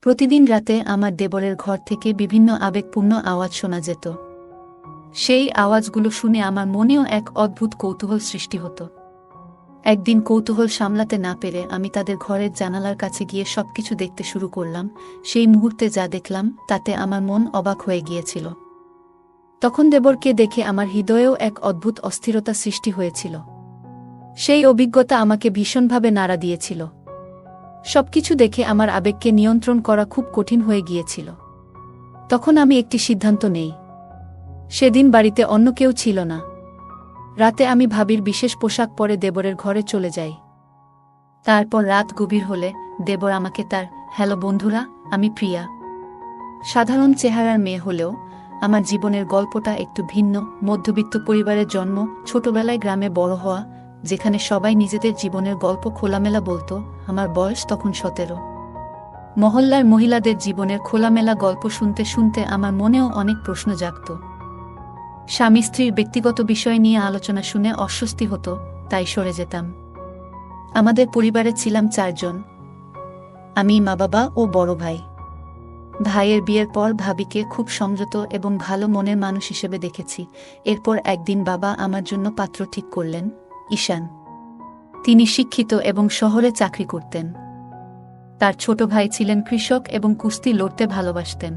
প্রতিদিন রাতে আমার দেবরের ঘর থেকে বিভিন্ন আবেগপূর্ণ আওয়াজ শোনা যেত। সেই আওয়াজগুলো শুনে আমার মনেও এক অদ্ভুত কৌতূহল সৃষ্টি হতো। একদিন কৌতূহল সামলাতে না পেরে আমি তাদের ঘরের জানালার কাছে গিয়ে সবকিছু দেখতে শুরু করলাম। সেই মুহূর্তে যা দেখলাম তাতে আমার মন অবাক হয়ে গিয়েছিল। তখন দেবরকে দেখে আমার হৃদয়েও এক অদ্ভুত অস্থিরতা সৃষ্টি হয়েছিল। সেই অভিজ্ঞতা আমাকে ভীষণভাবে নাড়া দিয়েছিল। সবকিছু দেখে আমার আবেগকে নিয়ন্ত্রণ করা খুব কঠিন হয়ে গিয়েছিল। তখন আমি একটি সিদ্ধান্ত নেই। সেদিন বাড়িতে অন্য কেউ ছিল না। রাতে আমি ভাবির বিশেষ পোশাক পরে দেবরের ঘরে চলে যাই। তারপর রাত গভীর হলে দেবর আমাকে তার হ্যালো বন্ধুরা, আমি প্রিয়া। সাধারণ চেহারার মেয়ে হলেও আমার জীবনের গল্পটা একটু ভিন্ন। মধ্যবিত্ত পরিবারের জন্ম, ছোটবেলায় গ্রামে বড় হওয়া, যেখানে সবাই নিজেদের জীবনের গল্প খোলামেলা বলতো। আমার বয়স তখন 17। মহল্লার মহিলাদের জীবনের খোলামেলা গল্প শুনতে শুনতে আমার মনেও অনেক প্রশ্ন জাগত। স্বামী স্ত্রীর ব্যক্তিগত বিষয় নিয়ে আলোচনা শুনে অস্বস্তি হতো, তাই সরে যেতাম। আমাদের পরিবারে ছিলাম 4 জন, আমি, মা বাবা ও বড় ভাই। ভাইয়ের বিয়ের পর ভাবিকে খুব সংযত এবং ভালো মনের মানুষ হিসেবে দেখেছি। এরপর একদিন বাবা আমার জন্য পাত্র ঠিক করলেন, ঈশান। তিনি শিক্ষিত এবং শহরে চাকরি করতেন। তার ছোট ভাই ছিলেন কৃষক এবং কুস্তি লড়তে ভালোবাসতেন।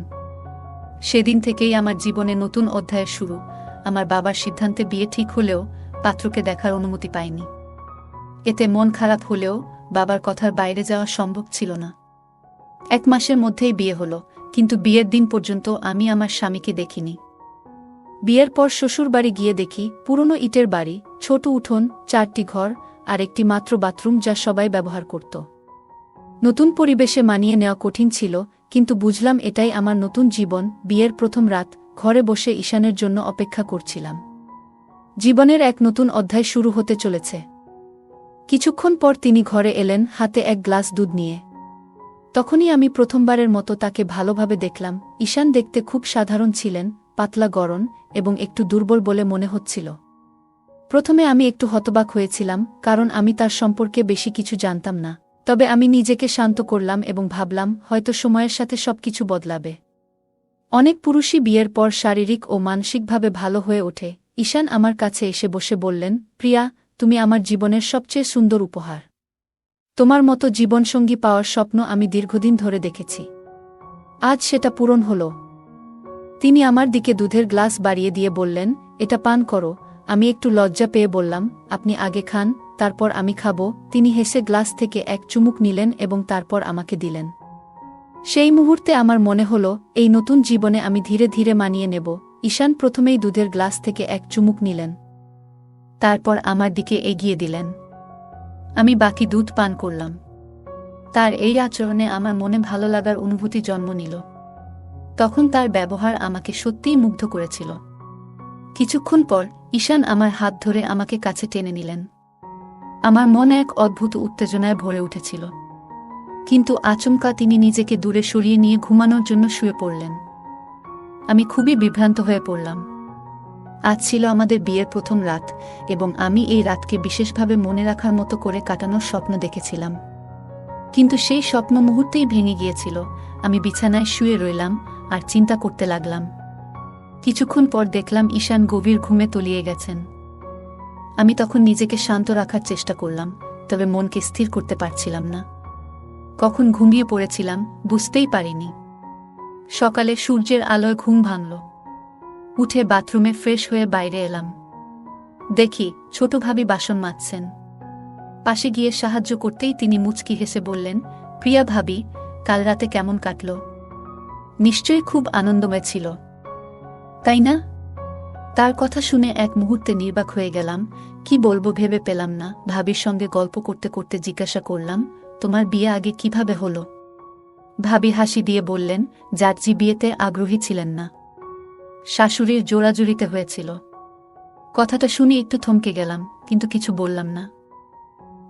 সেদিন থেকেই আমার জীবনে নতুন অধ্যায়ের শুরু। আমার বাবার সিদ্ধান্তে বিয়ে ঠিক হলেও পাত্রকে দেখার অনুমতি পাইনি। এতে মন খারাপ হলেও বাবার কথার বাইরে যাওয়া সম্ভব ছিল না। 1 মাসের মধ্যেই বিয়ে হলো, কিন্তু বিয়ের দিন পর্যন্ত আমি আমার স্বামীকে দেখিনি। বিয়ের পর শ্বশুর বাড়ি গিয়ে দেখি পুরনো ইটের বাড়ি, ছোট উঠোন, 4টি ঘর আর একটি মাত্র বাথরুম যা সবাই ব্যবহার করত। নতুন পরিবেশে মানিয়ে নেওয়া কঠিন ছিল, কিন্তু বুঝলাম এটাই আমার নতুন জীবন। বিয়ের প্রথম রাত, ঘরে বসে ঈশানের জন্য অপেক্ষা করছিলাম। জীবনের এক নতুন অধ্যায় শুরু হতে চলেছে। কিছুক্ষণ পর তিনি ঘরে এলেন, হাতে 1 গ্লাস দুধ নিয়ে। তখনই আমি প্রথমবারের মতো তাকে ভালোভাবে দেখলাম। ঈশান দেখতে খুব সাধারণ ছিলেন, পাতলা গড়ন এবং একটু দুর্বল বলে মনে হচ্ছিল। প্রথমে আমি একটু হতবাক হয়েছিলাম, কারণ আমি তার সম্পর্কে বেশি কিছু জানতাম না। তবে আমি নিজেকে শান্ত করলাম এবং ভাবলাম হয়তো সময়ের সাথে সবকিছু বদলাবে। অনেক পুরুষই বিয়ের পর শারীরিক ও মানসিকভাবে ভালো হয়ে ওঠে। ঈশান আমার কাছে এসে বসে বললেন, প্রিয়া, তুমি আমার জীবনের সবচেয়ে সুন্দর উপহার। তোমার মতো জীবনসঙ্গী পাওয়ার স্বপ্ন আমি দীর্ঘদিন ধরে দেখেছি। আজ সেটা পূরণ হল। তিনি আমার দিকে দুধের গ্লাস বাড়িয়ে দিয়ে বললেন, এটা পান করো। আমি একটু লজ্জা পেয়ে বললাম, আপনি আগে খান, তারপর আমি খাবো। তিনি হেসে গ্লাস থেকে 1 চুমুক নিলেন এবং তারপর আমাকে দিলেন। সেই মুহূর্তে আমার মনে হলো এই নতুন জীবনে আমি ধীরে ধীরে মানিয়ে নেব। ঈশান প্রথমেই দুধের গ্লাস থেকে 1 চুমুক নিলেন। তারপর আমার দিকে এগিয়ে দিলেন। আমি বাকি দুধ পান করলাম। তার এই আচরণে আমার মনে ভালো লাগার অনুভূতি জন্ম নিল। তখন তার ব্যবহার আমাকে সত্যিই মুগ্ধ করেছিল। কিছুক্ষণ পর ঈশান আমার হাত ধরে আমাকে কাছে টেনে নিলেন। আমার মনে এক অদ্ভুত উত্তেজনায় ভরে উঠেছিল। কিন্তু আচমকা তিনি নিজেকে দূরে সরিয়ে নিয়ে ঘুমানোর জন্য শুয়ে পড়লেন। আমি খুবই বিভ্রান্ত হয়ে পড়লাম। আজ ছিল আমাদের বিয়ের প্রথম রাত এবং আমি এই রাতকে বিশেষভাবে মনে রাখার মতো করে কাটানোর স্বপ্ন দেখেছিলাম। কিন্তু সেই স্বপ্ন মুহূর্তেই ভেঙে গিয়েছিল। আমি বিছানায় শুয়ে রইলাম আর চিন্তা করতে লাগলাম। কিছুক্ষণ পর দেখলাম ঈশান গভীর ঘুমে তলিয়ে গেছেন। আমি তখন নিজেকে শান্ত রাখার চেষ্টা করলাম, তবে মনকে স্থির করতে পারছিলাম না। কখন ঘুমিয়ে পড়েছিলাম বুঝতেই পারিনি। সকালে সূর্যের আলোয় ঘুম ভাঙল। উঠে বাথরুমে ফ্রেশ হয়ে বাইরে এলাম। দেখি ছোট ভাবি বাসন মাজছেন। পাশে গিয়ে সাহায্য করতেই তিনি মুচকি হেসে বললেন, প্রিয়া ভাবি, কাল রাতে কেমন কাটল? নিশ্চয়ই খুব আনন্দময় ছিল, তাই না? তার কথা শুনে এক মুহূর্তে নির্বাক হয়ে গেলাম। কি বলবো ভেবে পেলাম না। ভাবির সঙ্গে গল্প করতে করতে জিজ্ঞাসা করলাম, তোমার বিয়ে আগে কিভাবে হলো? ভাবি হাসি দিয়ে বললেন, জাজি বিয়েতে আগ্রহী ছিলেন না, শাশুড়ির জোরাজুরিতে হয়েছিল। কথাটা শুনে একটু থমকে গেলাম, কিন্তু কিছু বললাম না।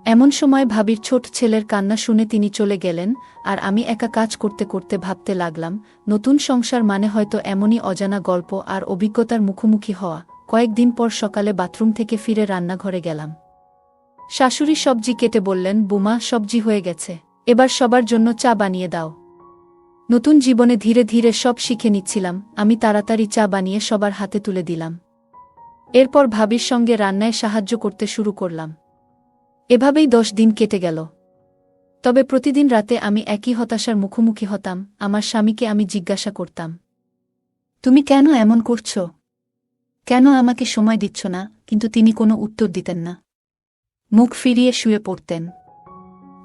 এমন সময় ভাবির ছোট ছেলের কান্না শুনে তিনি চলে গেলেন, আর আমি একা কাজ করতে করতে ভাবতে লাগলাম, নতুন সংসার মানে হয়তো এমনই অজানা গল্প আর অভিজ্ঞতার মুখোমুখি হওয়া। কয়েকদিন পর সকালে বাথরুম থেকে ফিরে রান্নাঘরে গেলাম। শাশুড়ি সবজি কেটে বললেন, বুমা, সবজি হয়ে গেছে, এবার সবার জন্য চা বানিয়ে দাও। নতুন জীবনে ধীরে ধীরে সব শিখে নিচ্ছিলাম। আমি তাড়াতাড়ি চা বানিয়ে সবার হাতে তুলে দিলাম। এরপর ভাবির সঙ্গে রান্নায় সাহায্য করতে শুরু করলাম। এভাবেই 10 দিন কেটে গেল। তবে প্রতিদিন রাতে আমি একই হতাশার মুখোমুখি হতাম। আমার স্বামীকে আমি জিজ্ঞাসা করতাম, তুমি কেন এমন করছো? কেন আমাকে সময় দিচ্ছ না? কিন্তু তিনি কোনো উত্তর দিতেন না। মুখ ফিরিয়ে শুয়ে পড়তেন।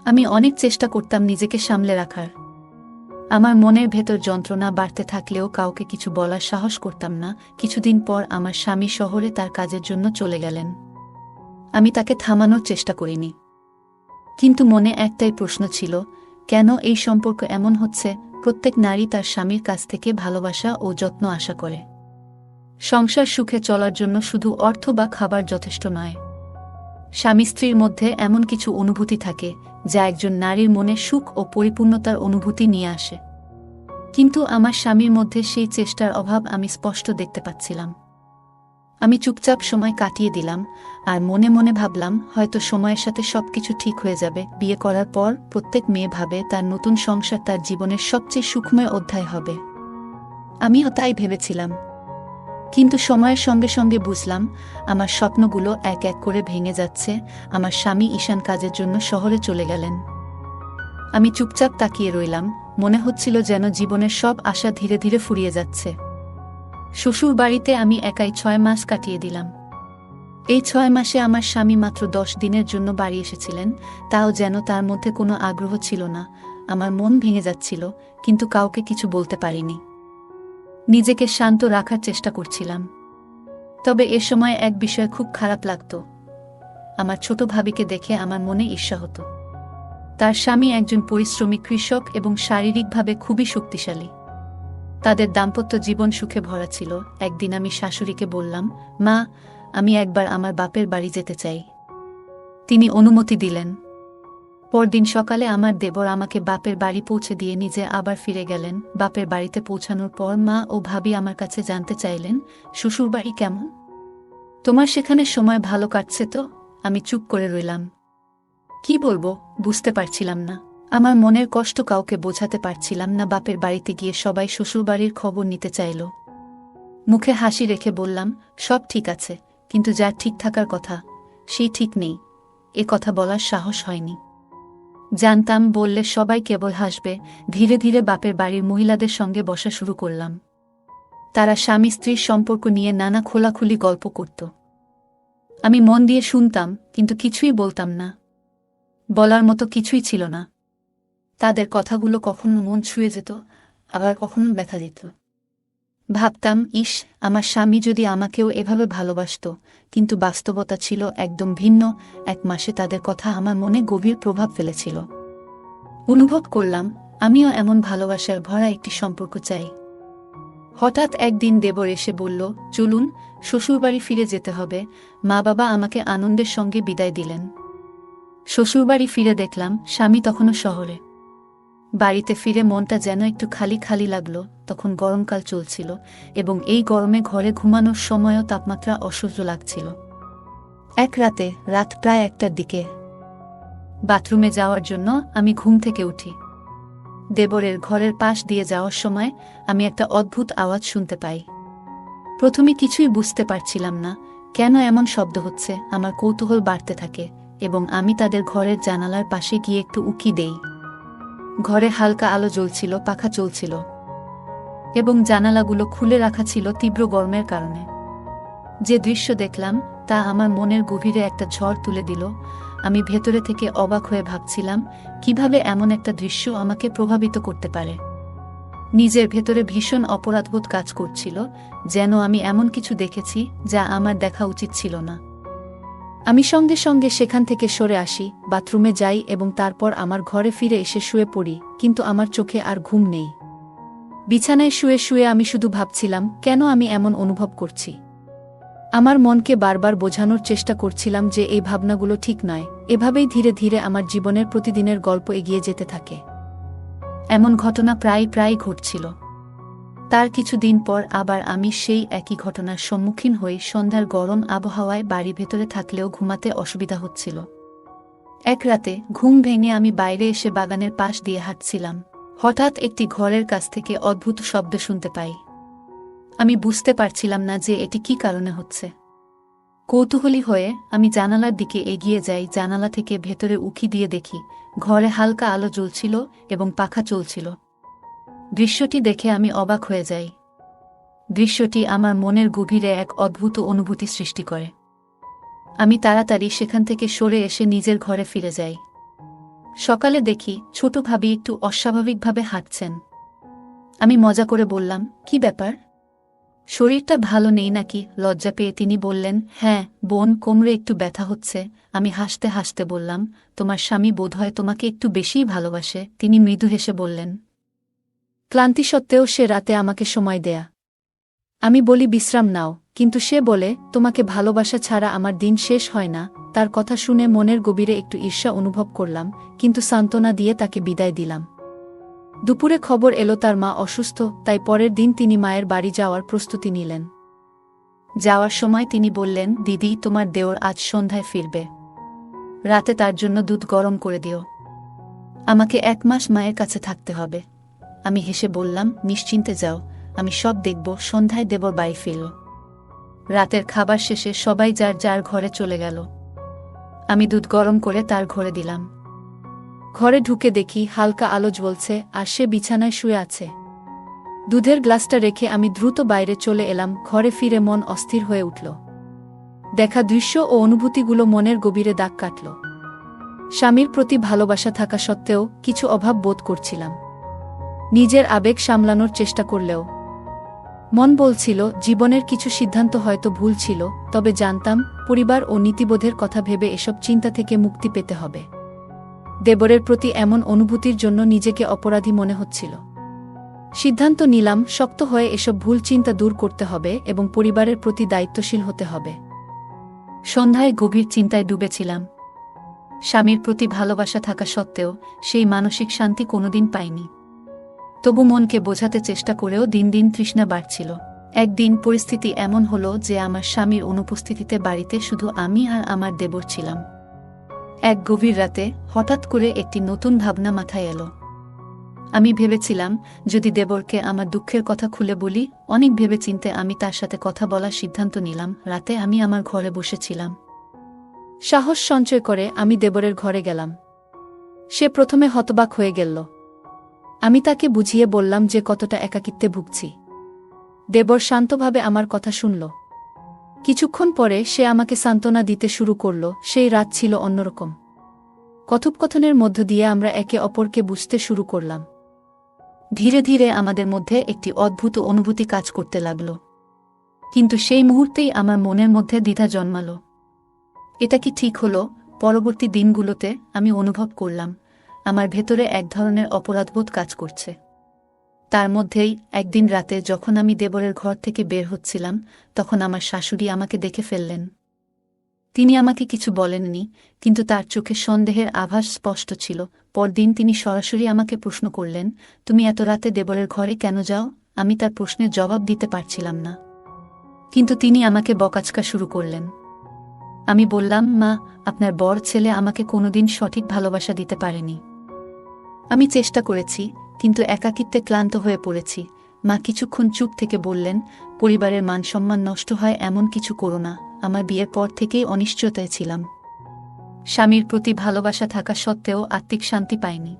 আমি অনেক চেষ্টা করতাম নিজেকে সামলে রাখার। আমার মনের ভেতর যন্ত্রণা বাড়তে থাকলেও কাউকে কিছু বলার সাহস করতাম না। কিছুদিন পর আমার স্বামী শহরে তার কাজের জন্য চলে গেলেন। আমি তাকে থামানোর চেষ্টা করিনি। কিন্তু মনে একটাই প্রশ্ন ছিল, কেন এই সম্পর্ক এমন হচ্ছে? প্রত্যেক নারী তার স্বামীর কাছ থেকে ভালোবাসা ও যত্ন আশা করে। সংসার সুখে চলার জন্য শুধু অর্থ বা খাবার যথেষ্ট নয়। স্বামী স্ত্রীর মধ্যে এমন কিছু অনুভূতি থাকে যা একজন নারীর মনে সুখ ও পরিপূর্ণতার অনুভূতি নিয়ে আসে। কিন্তু আমার স্বামীর মধ্যে সেই চেষ্টার অভাব আমি স্পষ্ট দেখতে পাচ্ছিলাম। আমি চুপচাপ সময় কাটিয়ে দিলাম আর মনে মনে ভাবলাম, হয়তো সময়ের সাথে সবকিছু ঠিক হয়ে যাবে। বিয়ে করার পর প্রত্যেক মেয়ে ভাবে তার নতুন সংসার তার জীবনের সবচেয়ে সুখময় অধ্যায় হবে। আমিও তাই ভেবেছিলাম। কিন্তু সময়ের সঙ্গে সঙ্গে বুঝলাম আমার স্বপ্নগুলো এক এক করে ভেঙে যাচ্ছে। আমার স্বামী ঈশান কাজের জন্য শহরে চলে গেলেন। আমি চুপচাপ তাকিয়ে রইলাম। মনে হচ্ছিল যেন জীবনের সব আশা ধীরে ধীরে ফুরিয়ে যাচ্ছে। শ্বশুর বাড়িতে আমি একাই 6 মাস কাটিয়ে দিলাম। এই 6 মাসে আমার স্বামী মাত্র 10 দিনের জন্য বাড়ি এসেছিলেন, তাও যেন তার মধ্যে কোনো আগ্রহ ছিল না। আমার মন ভেঙে যাচ্ছিল, কিন্তু কাউকে কিছু বলতে পারিনি। নিজেকে শান্ত রাখার চেষ্টা করছিলাম। তবে এ সময় এক বিষয় খুব খারাপ লাগত। আমার ছোট ভাবিকে দেখে আমার মনে ঈর্ষা হতো। তার স্বামী একজন পরিশ্রমী কৃষক এবং শারীরিকভাবে খুবই শক্তিশালী। তাদের দাম্পত্য জীবন সুখে ভরা ছিল। একদিন আমি শাশুড়িকে বললাম, মা, আমি একবার আমার বাপের বাড়ি যেতে চাই। তিনি অনুমতি দিলেন। পরদিন সকালে আমার দেবর আমাকে বাপের বাড়ি পৌঁছে দিয়ে নিজে আবার ফিরে গেলেন। বাপের বাড়িতে পৌঁছানোর পর মা ও ভাবি আমার কাছে জানতে চাইলেন, শ্বশুরবাড়ি কেমন? তোমার সেখানে সময় ভালো কাটছে তো? আমি চুপ করে রইলাম। কি বলবো বুঝতে পারছিলাম না। আমার মনের কষ্ট কাউকে বোঝাতে পারছিলাম না। বাপের বাড়িতে গিয়ে সবাই শ্বশুরবাড়ির খবর নিতে চাইল। মুখে হাসি রেখে বললাম, সব ঠিক আছে, কিন্তু যার ঠিক থাকার কথা সেই ঠিক নেই। এ কথা বলার সাহস হয়নি। জানতাম বললে সবাই কেবল হাসবে। ধীরে ধীরে বাপের বাড়ির মহিলাদের সঙ্গে বসা শুরু করলাম। তারা স্বামী স্ত্রীর সম্পর্ক নিয়ে নানা খোলাখুলি গল্প করত। আমি মন দিয়ে শুনতাম, কিন্তু কিছুই বলতাম না। বলার মতো কিছুই ছিল না। তাদের কথাগুলো কখনো মন ছুঁয়ে যেত, আবার কখনো ব্যথা দিত। ভাবতাম, ইস, আমার স্বামী যদি আমাকেও এভাবে ভালোবাসত। কিন্তু বাস্তবতা ছিল একদম ভিন্ন। 1 মাসে তাদের কথা আমার মনে গভীর প্রভাব ফেলেছিল। অনুভব করলাম আমিও এমন ভালোবাসার ভরা একটি সম্পর্ক চাই। হঠাৎ একদিন দেবর এসে বলল, চলুন, শ্বশুরবাড়ি ফিরে যেতে হবে। মা বাবা আমাকে আনন্দের সঙ্গে বিদায় দিলেন। শ্বশুরবাড়ি ফিরে দেখলাম স্বামী তখনও শহরে। বাড়িতে ফিরে মনটা যেন একটু খালি খালি লাগলো। তখন গরমকাল চলছিল এবং এই গরমে ঘরে ঘুমানোর সময়ও তাপমাত্রা অসহ্য লাগছিল। এক রাতে, রাত প্রায় 1টার দিকে, বাথরুমে যাওয়ার জন্য আমি ঘুম থেকে উঠি। দেবরের ঘরের পাশ দিয়ে যাওয়ার সময় আমি একটা অদ্ভুত আওয়াজ শুনতে পাই। প্রথমে কিছুই বুঝতে পারছিলাম না, কেন এমন শব্দ হচ্ছে। আমার কৌতূহল বাড়তে থাকে এবং আমি তাদের ঘরের জানালার পাশে গিয়ে একটু উকি দেই। ঘরে হালকা আলো জ্বলছিল, পাখা চলছিল এবং জানালাগুলো খুলে রাখা ছিল তীব্র গরমের কারণে। যে দৃশ্য দেখলাম তা আমার মনের গভীরে একটা ঝড় তুলে দিল। আমি ভেতরে থেকে অবাক হয়ে ভাবছিলাম, কিভাবে এমন একটা দৃশ্য আমাকে প্রভাবিত করতে পারে। নিজের ভেতরে ভীষণ অপরাধবোধ কাজ করছিল, যেন আমি এমন কিছু দেখেছি যা আমার দেখা উচিত ছিল না। আমি সঙ্গে সঙ্গে সেখান থেকে সরে আসি, বাথরুমে যাই এবং তারপর আমার ঘরে ফিরে এসে শুয়ে পড়ি। কিন্তু আমার চোখে আর ঘুম নেই। বিছানায় শুয়ে শুয়ে আমি শুধু ভাবছিলাম, কেন আমি এমন অনুভব করছি। আমার মনকে বারবার বোঝানোর চেষ্টা করছিলাম যে এই ভাবনাগুলো ঠিক নয়। এভাবেই ধীরে ধীরে আমার জীবনের প্রতিদিনের গল্প এগিয়ে যেতে থাকে। এমন ঘটনা প্রায় প্রায় ঘটছিল। তার কিছুদিন পর আবার আমি সেই একই ঘটনার সম্মুখীন হই। সন্ধ্যার গরম আবহাওয়ায় বাড়ি ভেতরে থাকলেও ঘুমাতে অসুবিধা হচ্ছিল। এক রাতে ঘুম ভেঙে আমি বাইরে এসে বাগানের পাশ দিয়ে হাঁটছিলাম। হঠাৎ একটি ঘরের কাছ থেকে অদ্ভুত শব্দ শুনতে পাই। আমি বুঝতে পারছিলাম না যে এটি কী কারণে হচ্ছে। কৌতূহলী হয়ে আমি জানালার দিকে এগিয়ে যাই। জানালা থেকে ভেতরে উঁকি দিয়ে দেখি ঘরে হালকা আলো জ্বলছিল এবং পাখা চলছিল। দৃশ্যটি দেখে আমি অবাক হয়ে যাই। দৃশ্যটি আমার মনের গভীরে এক অদ্ভুত অনুভূতি সৃষ্টি করে। আমি তাড়াতাড়ি সেখান থেকে সরে এসে নিজের ঘরে ফিরে যাই। সকালে দেখি ছোট ভাবি একটু অস্বাভাবিকভাবে হাঁটছেন। আমি মজা করে বললাম, কি ব্যাপার, শরীরটা ভালো নেই নাকি? লজ্জা পেয়ে তিনি বললেন, হ্যাঁ বোন, কোমরে একটু ব্যথা হচ্ছে। আমি হাসতে হাসতে বললাম, তোমার স্বামী বোধহয় তোমাকে একটু বেশিই ভালোবাসে। তিনি মৃদু হেসে বললেন, ক্লান্তি সত্ত্বেও সে রাতে আমাকে সময় দেয়া। আমি বলি, বিশ্রাম নাও। কিন্তু সে বলে, তোমাকে ভালোবাসা ছাড়া আমার দিন শেষ হয় না। তার কথা শুনে মনের গভীরে একটু ঈর্ষা অনুভব করলাম, কিন্তু সান্ত্বনা দিয়ে তাকে বিদায় দিলাম। দুপুরে খবর এলো তার মা অসুস্থ, তাই পরের দিন তিনি মায়ের বাড়ি যাওয়ার প্রস্তুতি নিলেন। যাওয়ার সময় তিনি বললেন, দিদি, তোমার দেওর আজ সন্ধ্যায় ফিরবে। রাতে তার জন্য দুধ গরম করে দিও। আমাকে 1 মাস মায়ের কাছে থাকতে হবে। আমি হেসে বললাম, নিশ্চিন্তে যাও, আমি সব দেখব। সন্ধ্যায় দেবর বাড়ি ফিরল। রাতের খাবার শেষে সবাই যার যার ঘরে চলে গেল। আমি দুধ গরম করে তার ঘরে দিলাম। ঘরে ঢুকে দেখি হালকা আলো জ্বলছে আর সে বিছানায় শুয়ে আছে। দুধের গ্লাসটা রেখে আমি দ্রুত বাইরে চলে এলাম। ঘরে ফিরে মন অস্থির হয়ে উঠল। দেখা দৃশ্য ও অনুভূতিগুলো মনের গভীরে দাগ কাটল। স্বামীর প্রতি ভালোবাসা থাকা সত্ত্বেও কিছু অভাব বোধ করছিলাম। নিজের আবেগ সামলানোর চেষ্টা করলেও মন বলছিল, জীবনের কিছু সিদ্ধান্ত হয়তো ভুল ছিল, তবে জানতাম পরিবার ও নীতিবোধের কথা ভেবে এসব চিন্তা থেকে মুক্তি পেতে হবে। দেবরের প্রতি এমন অনুভূতির জন্য নিজেকে অপরাধী মনে হচ্ছিল। সিদ্ধান্ত নিলাম, শক্ত হয়ে এসব ভুল চিন্তা দূর করতে হবে এবং পরিবারের প্রতি দায়িত্বশীল হতে হবে। সন্ধ্যায় গভীর চিন্তায় ডুবেছিলাম। স্বামীর প্রতি ভালোবাসা থাকা সত্ত্বেও সেই মানসিক শান্তি কোনোদিন পাইনি। তবু মনকে বোঝাতে চেষ্টা করেও দিন দিন তৃষ্ণা বাড়ছিল। একদিন পরিস্থিতি এমন হলো যে আমার স্বামীর অনুপস্থিতিতে বাড়িতে শুধু আমি আর আমার দেবর ছিলাম। এক গভীর রাতে হঠাৎ করে একটি নতুন ভাবনা মাথায় এলো। আমি ভেবেছিলাম, যদি দেবরকে আমার দুঃখের কথা খুলে বলি। অনেক ভেবেচিন্তে আমি তার সাথে কথা বলার সিদ্ধান্ত নিলাম। রাতে আমি আমার ঘরে বসেছিলাম। সাহস সঞ্চয় করে আমি দেবরের ঘরে গেলাম। সে প্রথমে হতবাক হয়ে গেল। আমি তাকে বুঝিয়ে বললাম যে কতটা একাকিত্বে ভুগছি। দেবর শান্তভাবে আমার কথা শুনল। কিছুক্ষণ পরে সে আমাকে সান্ত্বনা দিতে শুরু করল। সেই রাত ছিল অন্যরকম। কথোপকথনের মধ্য দিয়ে আমরা একে অপরকে বুঝতে শুরু করলাম। ধীরে ধীরে আমাদের মধ্যে একটি অদ্ভুত অনুভূতি কাজ করতে লাগল। কিন্তু সেই মুহূর্তেই আমার মনের মধ্যে দ্বিধা জন্মাল। এটা কি ঠিক হলো? পরবর্তী দিনগুলোতে আমি অনুভব করলাম আমার ভেতরে এক ধরনের অপরাধবোধ কাজ করছে। তার মধ্যেই একদিন রাতে যখন আমি দেবরের ঘর থেকে বের হচ্ছিলাম, তখন আমার শাশুড়ি আমাকে দেখে ফেললেন। তিনি আমাকে কিছু বলেননি, কিন্তু তার চোখে সন্দেহের আভাস স্পষ্ট ছিল। পরদিন তিনি সরাসরি আমাকে প্রশ্ন করলেন, তুমি এত রাতে দেবরের ঘরে কেন যাও? আমি তার প্রশ্নের জবাব দিতে পারছিলাম না, কিন্তু তিনি আমাকে বকাঝকা শুরু করলেন। আমি বললাম, মা, আপনার বড় ছেলে আমাকে কোনোদিন সঠিক ভালোবাসা দিতে পারেনি। আমি চেষ্টা করেছি, কিন্তু একাকিত্বে ক্লান্ত হয়ে পড়েছি। মা কিছুক্ষণ চুপ থেকে বললেন, পরিবারের মানসম্মান নষ্ট হয় এমন কিছু করো না। আমার বিয়ের পর থেকেই অনিশ্চয়তায় ছিলাম। স্বামীর প্রতি ভালোবাসা থাকা সত্ত্বেও আত্মিক শান্তি পাইনি।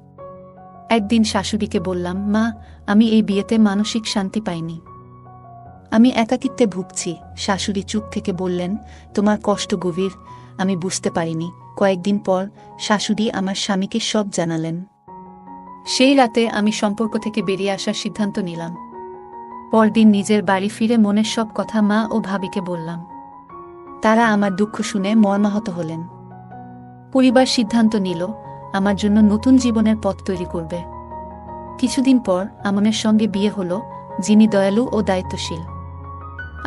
একদিন শাশুড়িকে বললাম, মা, আমি এই বিয়েতে মানসিক শান্তি পাইনি। আমি একাকিত্বে ভুগছি। শাশুড়ি চুপ থেকে বললেন, তোমার কষ্ট গভীর। আমি বুঝতে পারিনি। কয়েকদিন পর শাশুড়ি আমার স্বামীকে সব জানালেন। সেই রাতে আমি সম্পর্ক থেকে বেরিয়ে আসার সিদ্ধান্ত নিলাম। পরদিন নিজের বাড়ি ফিরে মনের সব কথা মা ও ভাবিকে বললাম। তারা আমার দুঃখ শুনে মর্মাহত হলেন। পরিবার সিদ্ধান্ত নিল আমার জন্য নতুন জীবনের পথ তৈরি করবে। কিছুদিন পর আমনের সঙ্গে বিয়ে হলো, যিনি দয়ালু ও দায়িত্বশীল।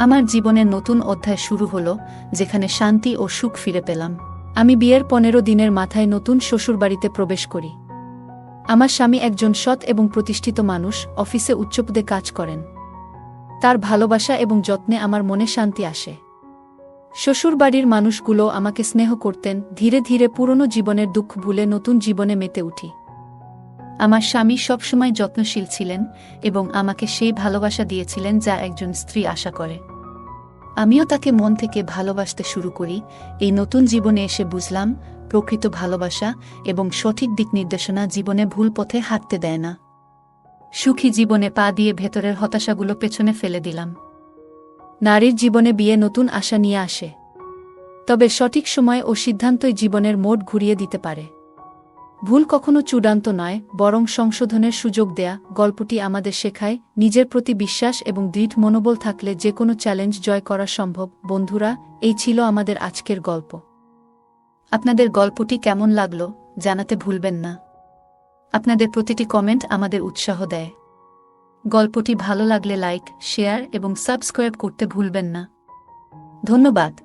আমার জীবনের নতুন অধ্যায় শুরু হলো, যেখানে শান্তি ও সুখ ফিরে পেলাম। আমি বিয়ের 15 দিনের মাথায় নতুন শ্বশুরবাড়িতে প্রবেশ করি। আমার স্বামী একজন সৎ এবং প্রতিষ্ঠিত মানুষ, অফিসে উচ্চপদে কাজ করেন। তার ভালোবাসা এবং যত্নে আমার মনে শান্তি আসে। শ্বশুরবাড়ির মানুষগুলো আমাকে স্নেহ করতেন। ধীরে ধীরে পুরনো জীবনের দুঃখ ভুলে নতুন জীবনে মেতে উঠি। আমার স্বামী সবসময় যত্নশীল ছিলেন এবং আমাকে সেই ভালোবাসা দিয়েছিলেন যা একজন স্ত্রী আশা করে। আমিও তাকে মন থেকে ভালোবাসতে শুরু করি। এই নতুন জীবনে এসে বুঝলাম, প্রকৃত ভালোবাসা এবং সঠিক দিক নির্দেশনা জীবনে ভুল পথে হাঁটতে দেয় না। সুখী জীবনে পা দিয়ে ভেতরের হতাশাগুলো পেছনে ফেলে দিলাম। নারীর জীবনে বিয়ে নতুন আশা নিয়ে আসে, তবে সঠিক সময় ও সিদ্ধান্তই জীবনের মোড় ঘুরিয়ে দিতে পারে। ভুল কখনো চূড়ান্ত নয়, বরং সংশোধনের সুযোগ দেয়া। গল্পটি আমাদের শেখায়, নিজের প্রতি বিশ্বাস এবং দৃঢ় মনোবল থাকলে যে কোনো চ্যালেঞ্জ জয় করা সম্ভব। বন্ধুরা, এই ছিল আমাদের আজকের গল্প। আপনাদের গল্পটি কেমন লাগলো জানাতে ভুলবেন না। আপনাদের প্রতিটি কমেন্ট আমাদের উৎসাহ দেয়। গল্পটি ভালো লাগলে লাইক, শেয়ার এবং সাবস্ক্রাইব করতে ভুলবেন না। ধন্যবাদ।